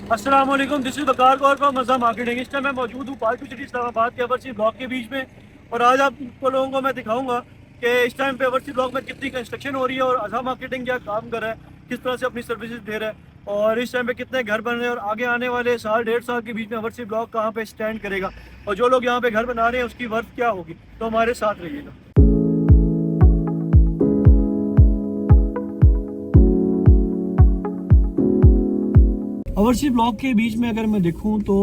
अस्सलाम वालेकुम, this is Bakar Kaur from मज़ा मार्केटिंग। इस टाइम मैं मौजूद हूँ पार्क सिटी इस्लामाबाद के अवर्सी ब्लॉक के बीच में। और आज आपको लोगों को मैं दिखाऊंगा कि इस टाइम पे अवर्सी ब्लॉक में कितनी कंस्ट्रक्शन हो रही है और अज़ा मार्केटिंग क्या काम कर रहा है, किस तरह से अपनी सर्विसेज दे रहा है और इस टाइम पे कितने घर बन रहे हैं और आगे आने वाले साल 1.5 साल के बीच में अवर्सी ब्लॉक कहाँ पे स्टैंड करेगा और जो लोग यहाँ पे घर बना रहे हैं उसकी वर्थ क्या होगी। तो हमारे साथ रहिएगा। अवर्सी ब्लॉक के बीच में अगर मैं देखूं तो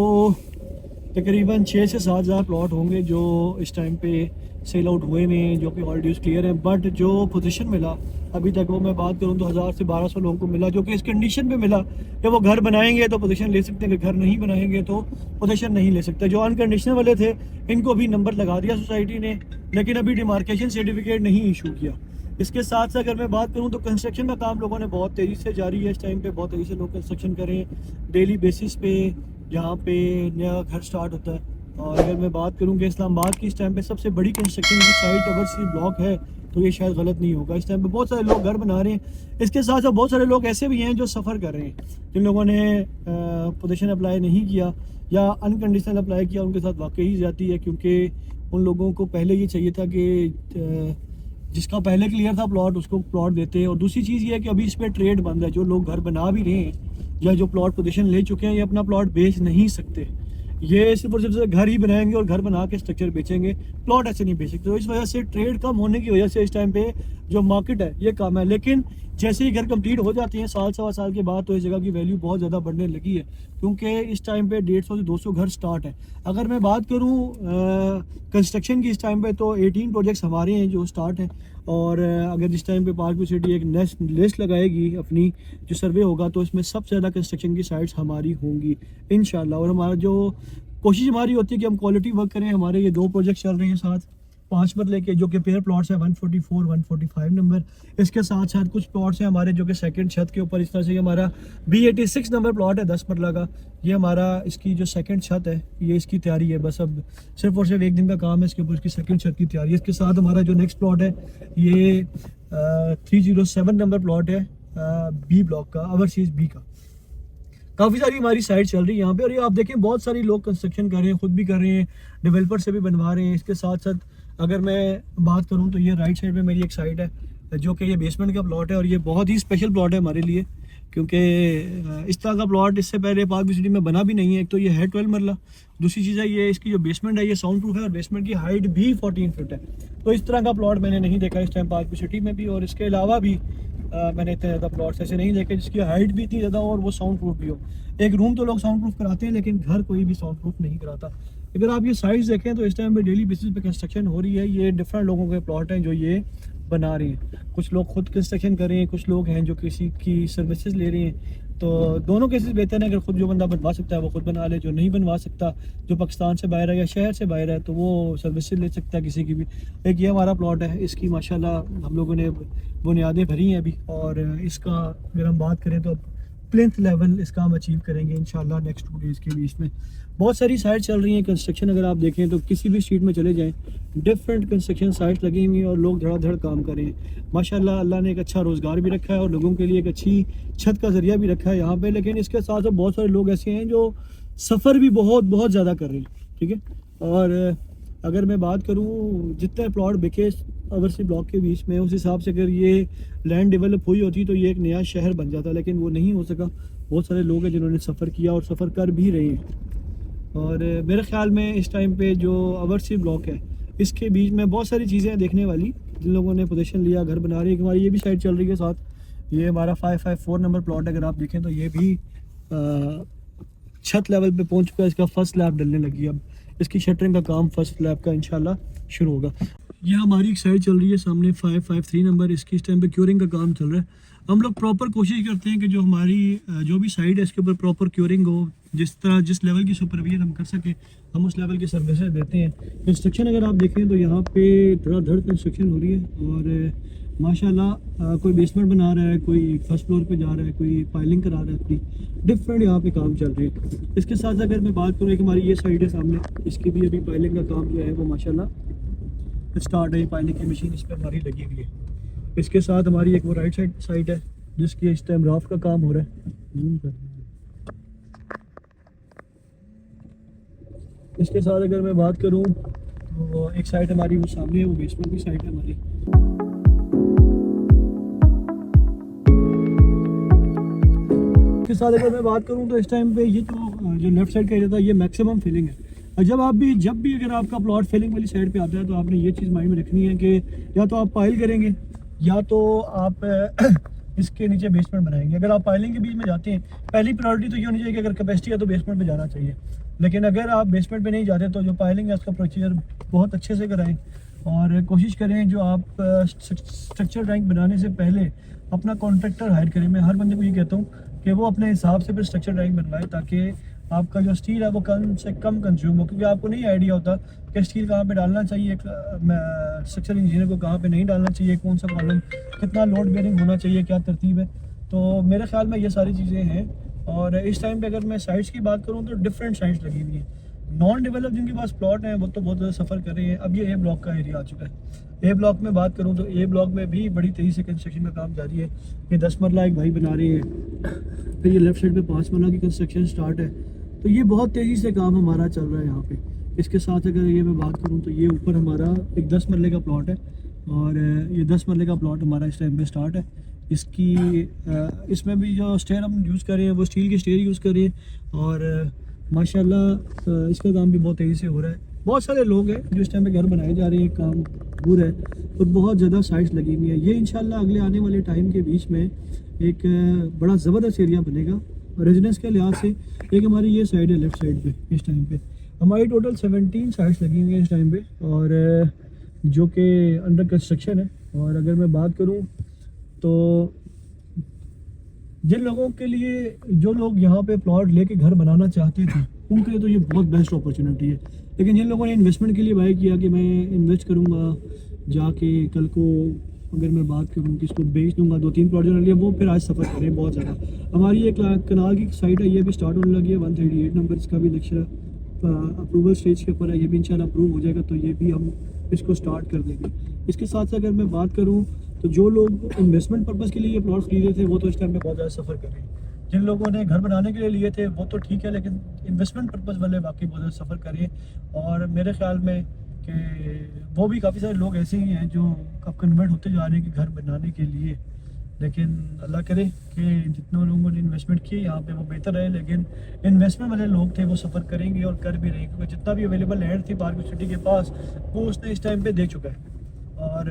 तकरीबन 6 से 7 हज़ार प्लॉट होंगे जो इस टाइम पे सेल आउट हुए हैं, जो कि ऑलरेडी क्लियर हैं। बट जो पोजीशन मिला अभी तक, वो मैं बात करूं तो 1000 से 1200 लोगों को मिला, जो कि इस कंडीशन पे मिला कि वो घर बनाएंगे तो पोजीशन ले सकते हैं, कि घर नहीं बनाएंगे तो पोजीशन नहीं ले सकते। जो अनकंडीशनल वाले थे इनको भी नंबर लगा दिया सोसाइटी ने, लेकिन अभी डिमार्केशन सर्टिफिकेट नहीं इशू किया। इसके साथ साथ अगर मैं बात करूं तो कंस्ट्रक्शन का काम लोगों ने बहुत तेज़ी से जारी है। इस टाइम पे बहुत तेज़ी से लोग कंस्ट्रक्शन करें डेली बेसिस पे, जहाँ पे नया घर स्टार्ट होता है। और अगर मैं बात करूं कि इस्लामाबाद की इस टाइम पे सबसे बड़ी कंस्ट्रक्शन की साइट अवर्सी ब्लॉक है, तो ये शायद गलत नहीं होगा। इस टाइम पे बहुत सारे लोग घर बना रहे हैं। इसके साथ साथ बहुत सारे लोग ऐसे भी हैं जो सफ़र कर रहे हैं, जिन लोगों ने पोजीशन अप्लाई नहीं किया या अनकंडीशनल अप्लाई किया, उनके साथ वाकई ज़्यादती है। क्योंकि उन लोगों को पहले ये चाहिए था कि जिसका पहले क्लियर था प्लॉट, उसको प्लॉट देते हैं। और दूसरी चीज़ ये है कि अभी इस पर ट्रेड बंद है। जो लोग घर बना भी रहे हैं या जो प्लॉट पोजीशन ले चुके हैं, ये अपना प्लॉट बेच नहीं सकते। ये सिर्फ और सिर्फ घर ही बनाएंगे और घर बना के स्ट्रक्चर बेचेंगे, प्लॉट ऐसे नहीं बेच सकते। तो इस वजह से ट्रेड कम होने की वजह से इस टाइम पे जो मार्केट है ये कम है। लेकिन जैसे ही घर कंप्लीट हो जाती हैं साल सवा साल के बाद, तो इस जगह की वैल्यू बहुत ज़्यादा बढ़ने लगी है। क्योंकि इस टाइम पे 150 से 200 घर स्टार्ट है। अगर मैं बात करूँ कंस्ट्रक्शन की इस टाइम पे, तो 18 प्रोजेक्ट्स हमारे हैं जो स्टार्ट हैं। और अगर इस टाइम पे पार्क सिटी एक नेक्स्ट लिस्ट लगाएगी अपनी, जो सर्वे होगा, तो इसमें सबसे ज़्यादा कंस्ट्रक्शन की साइट्स हमारी होंगी इंशाल्लाह। और हमारा जो कोशिश हमारी होती है कि हम क्वालिटी वर्क करें। हमारे ये 2 प्रोजेक्ट चल रहे हैं साथ, 5 मरले के, जो कि पेयर प्लॉट्स हैं 144 145 नंबर। इसके साथ साथ कुछ प्लॉट्स हैं हमारे जो कि सेकंड छत के ऊपर। इस तरह से हमारा B86 नंबर प्लॉट है 10 मरला का। ये हमारा इसकी जो सेकंड छत है, ये इसकी तैयारी है। बस अब सिर्फ और सिर्फ एक दिन का काम है इसके ऊपर, इसकी सेकंड छत की तैयारी है। इसके साथ हमारा जो नेक्स्ट प्लॉट है ये 307 नंबर प्लॉट है बी ब्लॉक का, ओवरसीज बी का। काफ़ी सारी हमारी साइट चल रही है यहाँ पे। और ये आप देखें बहुत सारी लोग कंस्ट्रक्शन कर रहे हैं, खुद भी कर रहे हैं, डेवलपर से भी बनवा रहे हैं। इसके साथ साथ अगर मैं बात करूँ तो ये राइट साइड में मेरी एक साइट है जो कि ये बेसमेंट का प्लॉट है। और ये बहुत ही स्पेशल प्लॉट है हमारे लिए, क्योंकि इस तरह का प्लॉट इससे पहले पार्क सिटी में बना भी नहीं है। एक तो ये है 12 मरला, दूसरी चीज़ है ये इसकी जो बेसमेंट है ये साउंड प्रूफ है और बेसमेंट की हाइट भी 14 फुट है। तो इस तरह का प्लॉट मैंने नहीं देखा इस टाइम पार्क सिटी में भी। और इसके अलावा भी मैंने इतने ज़्यादा प्लॉट्स ऐसे नहीं देखे जिसकी हाइट भी इतनी ज़्यादा और वो साउंड प्रूफ भी हो। एक रूम तो लोग साउंड प्रूफ कराते हैं, लेकिन घर कोई भी साउंड प्रूफ नहीं कराता। अगर आप ये साइट्स देखें तो इस टाइम पे डेली बेसिस पे कंस्ट्रक्शन हो रही है। ये डिफरेंट लोगों के प्लॉट हैं जो ये बना रहे हैं। कुछ लोग खुद कंस्ट्रक्शन कर रहे हैं, कुछ लोग हैं जो किसी की सर्विसेज ले रहे हैं। तो दोनों केसेस बेहतर हैं। अगर खुद जो बंदा बनवा सकता है वो खुद बना ले, जो नहीं बनवा सकता, जो पाकिस्तान से बाहर है या शहर से बाहर है, तो वो सर्विसेज ले सकता है किसी की भी। एक ये हमारा प्लॉट है, इसकी माशाल्लाह हम लोगों ने बुनियादें भरी हैं अभी। और इसका अगर हम बात करें तो प्लिंथ लेवल इसका हम अचीव करेंगे इंशाल्लाह नेक्स्ट 2 डेज़ के बीच में। बहुत सारी साइट चल रही हैं कंस्ट्रक्शन। अगर आप देखें तो किसी भी स्ट्रीट में चले जाएं, डिफरेंट कंस्ट्रक्शन साइट्स लगी हुई हैं और लोग धड़ाधड़ काम कर रहे हैं। माशाल्लाह अल्लाह ने एक अच्छा रोज़गार भी रखा है और लोगों के लिए एक अच्छी छत का ज़रिया भी रखा है यहाँ पे। लेकिन इसके साथ साथ बहुत सारे लोग ऐसे हैं जो सफ़र भी बहुत बहुत ज़्यादा कर रहे हैं, ठीक है। और अगर मैं बात करूँ जितने प्लॉट बिके ओवरसी ब्लॉक के बीच में, उस हिसाब से अगर ये लैंड डेवलप हुई होती तो ये एक नया शहर बन जाता, लेकिन वो नहीं हो सका। बहुत सारे लोग हैं जिन्होंने सफ़र किया और सफ़र कर भी रहे हैं। और मेरे ख्याल में इस टाइम पे जो ओवरसी ब्लॉक है इसके बीच में बहुत सारी चीज़ें हैं देखने वाली। जिन लोगों ने पोजीशन लिया, घर बना रही है। हमारी ये भी साइड चल रही है साथ। ये हमारा 554 नंबर प्लॉट है। अगर आप देखें तो ये भी छत लेवल पे पहुंच चुका है। इसका फर्स्ट स्लैब डलने लगी है। अब इसकी शटरिंग का काम फर्स्ट स्लैब का इंशाल्लाह शुरू होगा। यह हमारी एक साइड चल रही है सामने 553 नंबर, इसकी इस टाइम पे क्यूरिंग का काम चल रहा है। हम लोग प्रॉपर कोशिश करते हैं कि जो हमारी जो भी साइड है इसके ऊपर प्रॉपर क्यूरिंग हो, जिस लेवल की सुपरविजन हम कर सकें हम उस लेवल की सर्विसेज देते हैं। कंस्ट्रक्शन अगर आप देखें तो यहाँ पे धड़ाधड़ कंस्ट्रक्शन हो रही है। और माशाल्लाह कोई बेसमेंट बना रहा है, कोई फर्स्ट फ्लोर पे जा रहा है, कोई पाइलिंग करा रहा है अपनी। डिफरेंट यहाँ पे काम चल रहे हैं। इसके साथ अगर मैं बात करूँ, एक हमारी ये साइड है सामने, इसकी भी अभी पाइलिंग का काम जो है वो माशाल्लाह स्टार्ट है। पाइलिंग की मशीन इस पर हमारी लगी हुई है। इसके साथ हमारी एक वो राइट साइड है जिसकी इस टाइम राफ का काम हो रहा है। इसके साथ अगर मैं बात करूं तो एक साइड हमारी वो सामने है, वो बेसमेंट की साइड है हमारी। इसके साथ अगर मैं बात करूं तो इस टाइम पे ये तो जो लेफ्ट साइड का एरिया था ये मैक्सिमम फिलिंग है। और जब भी अगर आपका प्लॉट फिलिंग वाली साइड पे आता है तो आपने ये चीज़ माइंड में रखनी है कि या तो आप पाइल करेंगे या तो आप इसके नीचे बेसमेंट बनाएंगे। अगर आप पाइलिंग के बीच में जाते हैं, पहली प्रायोरिटी तो ये होनी चाहिए कि अगर कैपेसिटी है तो बेसमेंट पे जाना चाहिए। लेकिन अगर आप बेसमेंट पे नहीं जाते तो जो पाइलिंग है उसका प्रोसीजर बहुत अच्छे से कराएं और कोशिश करें जो आप स्ट्रक्चर रैंक बनाने से पहले अपना कॉन्ट्रैक्टर हायर करें। मैं हर बंदे को ये कहता हूँ कि वो अपने हिसाब से फिर स्ट्रक्चर रैंक बनवाए ताकि आपका जो स्टील है वो कम से कम कंज्यूम हो, क्योंकि आपको नहीं आइडिया होता कि स्टील कहाँ पे डालना चाहिए, स्ट्रक्चर इंजीनियर को कहाँ पे नहीं डालना चाहिए, कौन सा कॉलम कितना लोड बेयरिंग होना चाहिए, क्या तरतीब है। तो मेरे ख्याल में ये सारी चीज़ें हैं। और इस टाइम पे अगर मैं साइट्स की बात करूँ तो डिफरेंट साइट्स लगी हुई हैं। नॉन डेवलप जिनके पास प्लॉट हैं वो तो बहुत ज़्यादा सफ़र कर रहे हैं। अब ये ए ब्लॉक का एरिया आ चुका है। ए ब्लॉक में बात करूँ तो ए ब्लॉक में भी बड़ी तेज़ी से कंस्ट्रक्शन का काम जारी है। ये 10 मरला एक भाई बना रहे हैं, फिर ये लेफ्ट साइड पे 5 मरला की कंस्ट्रक्शन स्टार्ट है। तो ये बहुत तेज़ी से काम हमारा चल रहा है यहाँ पे। इसके साथ अगर ये मैं बात करूँ तो ये ऊपर हमारा एक 10 मरले का प्लॉट है और ये 10 मरले का प्लॉट हमारा इस टाइम पे स्टार्ट है। इसकी इसमें भी जो स्टेयर हम यूज़ कर रहे हैं वो स्टील के स्टेयर यूज़ कर रहे हैं और माशाल्लाह इसका काम भी बहुत तेज़ी से हो रहा है। बहुत सारे लोग हैं जो इस टाइम पे घर बनाए जा रहे हैं, काम हो रहा है और बहुत ज़्यादा साइट्स लगी हुई है। ये इंशाल्लाह अगले आने वाले टाइम के बीच में एक बड़ा ज़बरदस्त एरिया बनेगा रेजिडेंस के लिहाज से। एक हमारी ये साइड है लेफ्ट साइड पे, इस टाइम पे हमारी टोटल 17 साइट्स लगी हुई हैं इस टाइम पे और जो कि अंडर कंस्ट्रक्शन है। और अगर मैं बात करूं तो जिन लोगों के लिए, जो लोग यहाँ पे प्लॉट लेके घर बनाना चाहते थे उनके लिए तो ये बहुत बेस्ट अपॉर्चुनिटी है। लेकिन जिन लोगों ने इन्वेस्टमेंट के लिए बाय किया कि मैं इन्वेस्ट करूँगा जाके कल को अगर मैं बात करूँ कि इसको बेच दूंगा 2-3 प्लॉट जो लिए, वो फिर आज सफ़र करें बहुत ज़्यादा। हमारी एक कनाल की साइट है, ये भी स्टार्ट होने लगी है 138 नंबर, इसका भी नक्शा अप्रूवल स्टेज के ऊपर है। ये भी इंशाल्लाह अप्रूव हो जाएगा तो ये भी हम इसको स्टार्ट कर देंगे। इसके साथ साथ अगर मैं बात करूँ तो जो लोग इन्वेस्टमेंट पर्पज़ के लिए ये प्लॉट खरीदे थे वो तो इस टाइम पे बहुत ज़्यादा सफ़र कर रहे हैं। जिन लोगों ने घर बनाने के लिए लिए थे वो तो ठीक है, लेकिन इन्वेस्टमेंट पर्पज़ वाले वाकई बहुत ज़्यादा सफ़र कर रहे हैं। और मेरे ख्याल में कि वो भी काफ़ी सारे लोग ऐसे ही हैं जो अब कन्वर्ट होते जा रहे हैं कि घर बनाने के लिए। लेकिन अल्लाह करे कि जितने लोगों ने इन्वेस्टमेंट की यहाँ पे वो बेहतर रहे। लेकिन इन्वेस्टमेंट वाले लोग थे वो सफ़र करेंगे और कर भी रहे हैं, क्योंकि जितना भी अवेलेबल लैंड थी पार्क सिटी के पास वो उसने इस टाइम पे दे चुका है। और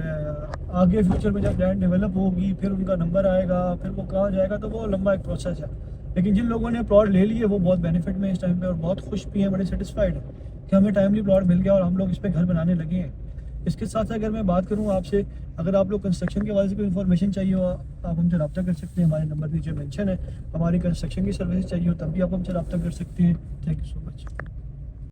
आगे फ्यूचर में जब लैंड डेवलप होगी फिर उनका नंबर आएगा, फिर वो कहाँ जाएगा, तो वो लंबा एक प्रोसेस है। लेकिन जिन लोगों ने प्लॉट ले लिए वो बहुत बेनिफिट में इस टाइम पे और बहुत खुश भी हैं, बड़े सेटिस्फाइड हैं कि हमें टाइमली प्लॉट मिल गया और हम लोग इस पर घर बनाने लगे हैं। इसके साथ अगर मैं बात करूं आपसे, अगर आप लोग कंस्ट्रक्शन के हवाले से कोई इन्फॉर्मेशन चाहिए हो आप हमसे रब्ता कर सकते हैं। हमारे नंबर नीचे मेंशन है। हमारी कंस्ट्रक्शन की सर्विस चाहिए हो तब भी आप हमसे रब्ता कर सकते हैं। Thank you so much.